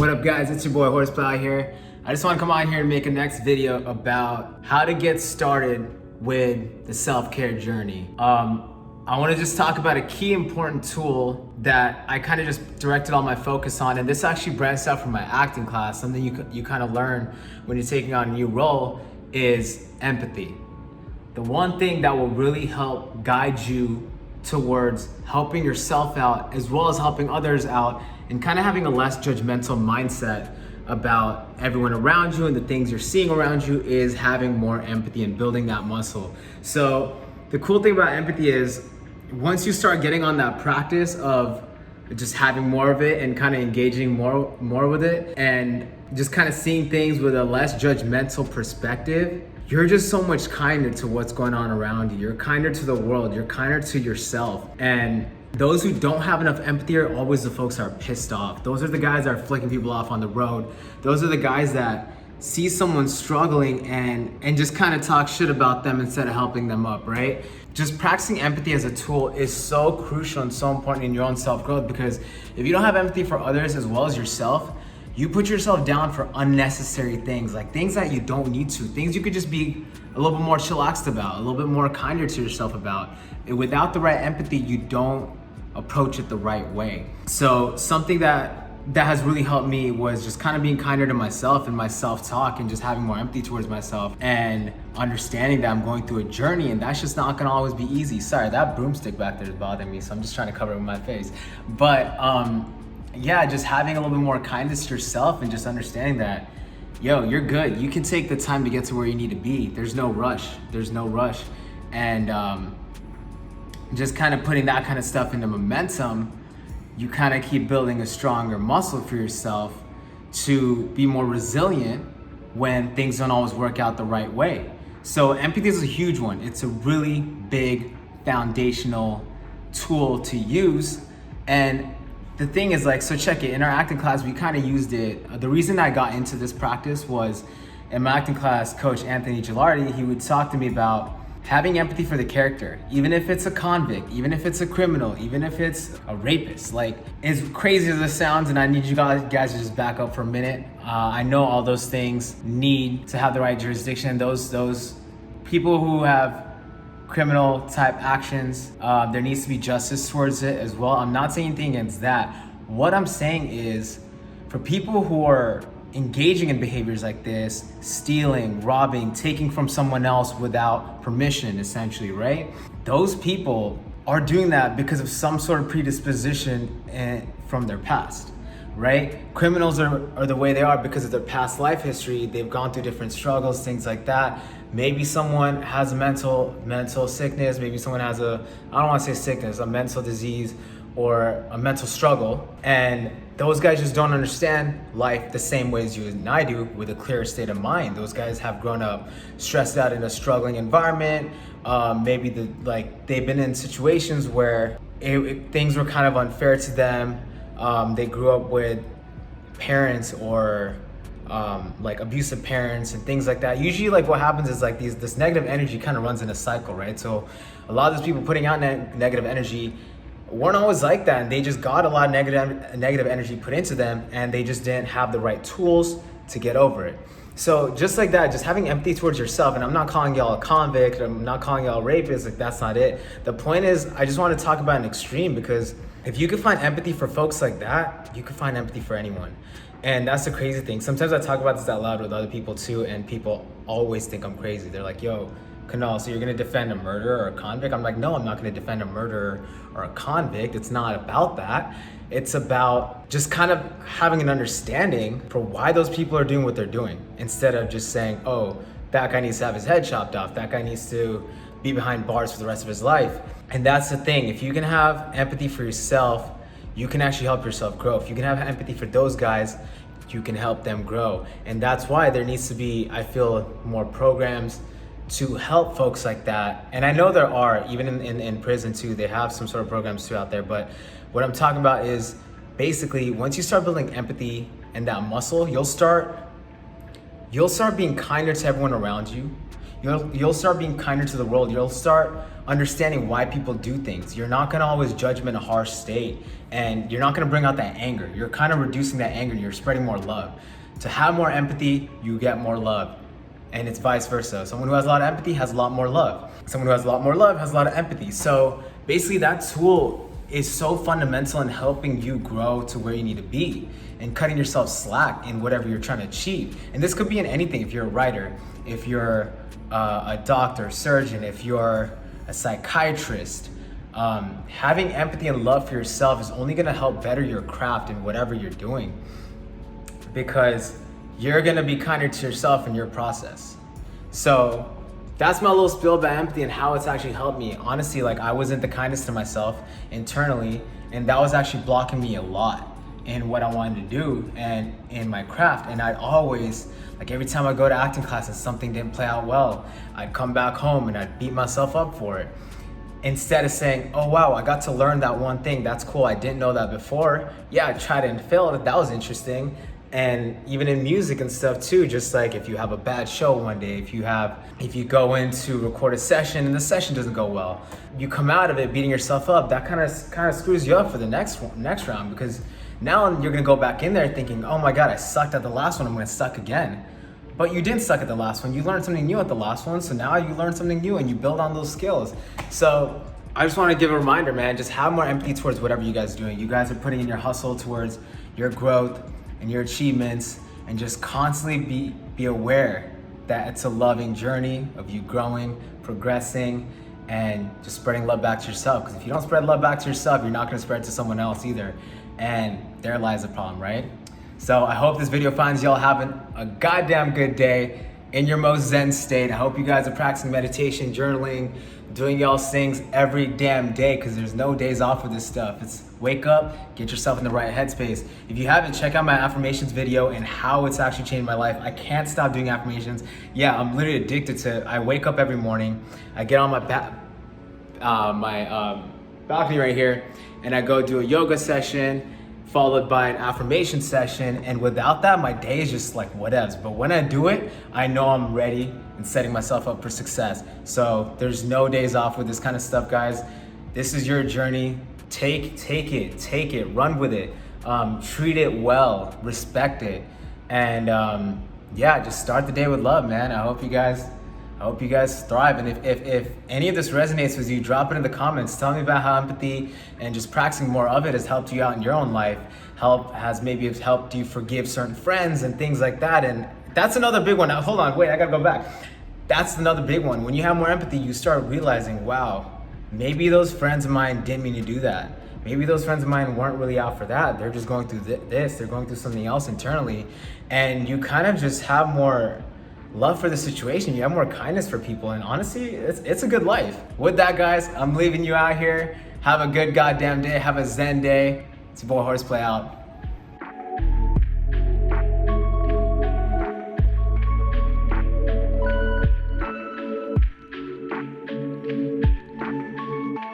What up guys, it's your boy Horseplow here. I just want to come on here and make a next video about how to get started with the self-care journey. I want to just talk about a key important tool that I kind of just directed all my focus on, and this actually branched out from my acting class. Something you kind of learn when you're taking on a new role is empathy. The one thing that will really help guide you towards helping yourself out as well as helping others out and kind of having a less judgmental mindset about everyone around you and the things you're seeing around you is having more empathy and building that muscle. So the cool thing about empathy is once you start getting on that practice of just having more of it and kind of engaging more with it and just kind of seeing things with a less judgmental perspective, you're just so much kinder to what's going on around you. You're kinder to the world, you're kinder to yourself. And those who don't have enough empathy are always the folks that are pissed off. Those are the guys that are flicking people off on the road. Those are the guys that see someone struggling and just kind of talk shit about them instead of helping them up, right? Just practicing empathy as a tool is so crucial and so important in your own self-growth, because if you don't have empathy for others as well as yourself, you put yourself down for unnecessary things, like things that you don't need to, things you could just be a little bit more chillaxed about, a little bit more kinder to yourself about. And without the right empathy, you don't approach it the right way. So something that has really helped me was just kind of being kinder to myself and my self-talk and just having more empathy towards myself and understanding that I'm going through a journey and that's just not gonna always be easy. Sorry, that broomstick back there is bothering me, so I'm just trying to cover it with my face. But yeah, just having a little bit more kindness to yourself and just understanding that, yo, you're good. You can take the time to get to where you need to be. There's no rush. There's no rush. And just kind of putting that kind of stuff into momentum, you kind of keep building a stronger muscle for yourself to be more resilient when things don't always work out the right way. So empathy is a huge one. It's a really big foundational tool to use. And the thing is, like, so check it, in our acting class, we kind of used it. The reason I got into this practice was in my acting class, Coach Anthony Gilardi, he would talk to me about having empathy for the character, even if it's a convict, even if it's a criminal, even if it's a rapist. Like, as crazy as this sounds, and I need you guys to just back up for a minute. I know all those things need to have the right jurisdiction. Those people who have criminal type actions, there needs to be justice towards it as well. I'm not saying anything against that. What I'm saying is, for people who are engaging in behaviors like this, stealing, robbing, taking from someone else without permission, essentially, right? Those people are doing that because of some sort of predisposition from their past, right? Criminals are the way they are because of their past life history. They've gone through different struggles, things like that. Maybe someone has a mental sickness. Maybe someone has I don't want to say sickness, a mental disease or a mental struggle. And those guys just don't understand life the same way as you and I do, with a clearer state of mind. Those guys have grown up stressed out in a struggling environment. Maybe they've been in situations where things were kind of unfair to them. They grew up with parents or like abusive parents and things like that. Usually, like, what happens is, like, this negative energy kind of runs in a cycle, right? So a lot of these people putting out negative energy weren't always like that, and they just got a lot of negative energy put into them, and they just didn't have the right tools to get over it. So just like that, just having empathy towards yourself, and I'm not calling y'all a convict, I'm not calling y'all a rapist, like, that's not it. The point is, I just want to talk about an extreme, because if you can find empathy for folks like that, you can find empathy for anyone. And that's the crazy thing. Sometimes I talk about this out loud with other people too, and people always think I'm crazy. They're like, yo, Kunal, so you're gonna defend a murderer or a convict? I'm like, no, I'm not gonna defend a murderer or a convict. It's not about that. It's about just kind of having an understanding for why those people are doing what they're doing, instead of just saying, oh, that guy needs to have his head chopped off, that guy needs to be behind bars for the rest of his life. And that's the thing. If you can have empathy for yourself, you can actually help yourself grow. If you can have empathy for those guys, you can help them grow. And that's why there needs to be, I feel, more programs to help folks like that. And I know there are, even in prison too, they have some sort of programs too out there. But what I'm talking about is, basically, once you start building empathy and that muscle, you'll start being kinder to everyone around you. you'll start being kinder to the world. You'll start understanding why people do things. You're not gonna always judge them in a harsh state, and you're not gonna bring out that anger. You're kind of reducing that anger and you're spreading more love. To have more empathy, you get more love. And it's vice versa. Someone who has a lot of empathy has a lot more love. Someone who has a lot more love has a lot of empathy. So basically that tool is so fundamental in helping you grow to where you need to be and cutting yourself slack in whatever you're trying to achieve. And this could be in anything. If you're a writer, if you're a doctor, surgeon, if you're a psychiatrist, having empathy and love for yourself is only gonna help better your craft in whatever you're doing, because you're gonna be kinder to yourself in your process. So that's my little spiel about empathy and how it's actually helped me. Honestly, like, I wasn't the kindest to myself internally, and that was actually blocking me a lot in what I wanted to do and in my craft. And I'd always, like, every time I go to acting class and something didn't play out well, I'd come back home and I'd beat myself up for it. Instead of saying, oh wow, I got to learn that one thing, that's cool, I didn't know that before. Yeah, I tried it and failed, that was interesting. And even in music and stuff too, just like if you have a bad show one day, if you go in to record a session and the session doesn't go well, you come out of it beating yourself up, that kind of screws you up for the next round, because now you're gonna go back in there thinking, oh my God, I sucked at the last one, I'm gonna suck again. But you didn't suck at the last one, you learned something new at the last one, so now you learn something new and you build on those skills. So I just wanna give a reminder, man, just have more empathy towards whatever you guys are doing. You guys are putting in your hustle towards your growth and your achievements, and just constantly be aware that it's a loving journey of you growing, progressing, and just spreading love back to yourself. Because if you don't spread love back to yourself, you're not gonna spread it to someone else either. And there lies the problem, right? So I hope this video finds y'all having a goddamn good day in your most zen state. I hope you guys are practicing meditation, journaling, doing y'all's things every damn day, because there's no days off with this stuff. It's wake up, get yourself in the right headspace. If you haven't, check out my affirmations video and how it's actually changed my life. I can't stop doing affirmations. Yeah, I'm literally addicted to it. I wake up every morning, I get on my balcony right here, and I go do a yoga session, followed by an affirmation session, and without that, my day is just like whatevs. But when I do it, I know I'm ready and setting myself up for success. So there's no days off with this kind of stuff, guys. This is your journey. Take it, run with it, treat it well, respect it, and yeah, just start the day with love, man. I hope you guys thrive. And if any of this resonates with you, drop it in the comments. Tell me about how empathy and just practicing more of it has helped you out in your own life. Has maybe helped you forgive certain friends and things like that. And that's another big one. Now, hold on, wait, I gotta go back. That's another big one. When you have more empathy, you start realizing, wow, maybe those friends of mine didn't mean to do that. Maybe those friends of mine weren't really out for that. They're just going through this, they're going through something else internally. And you kind of just have more love for the situation. You have more kindness for people. And honestly, it's a good life. With that, guys, I'm leaving you out here. Have a good goddamn day. Have a zen day. It's your boy Horseplay out.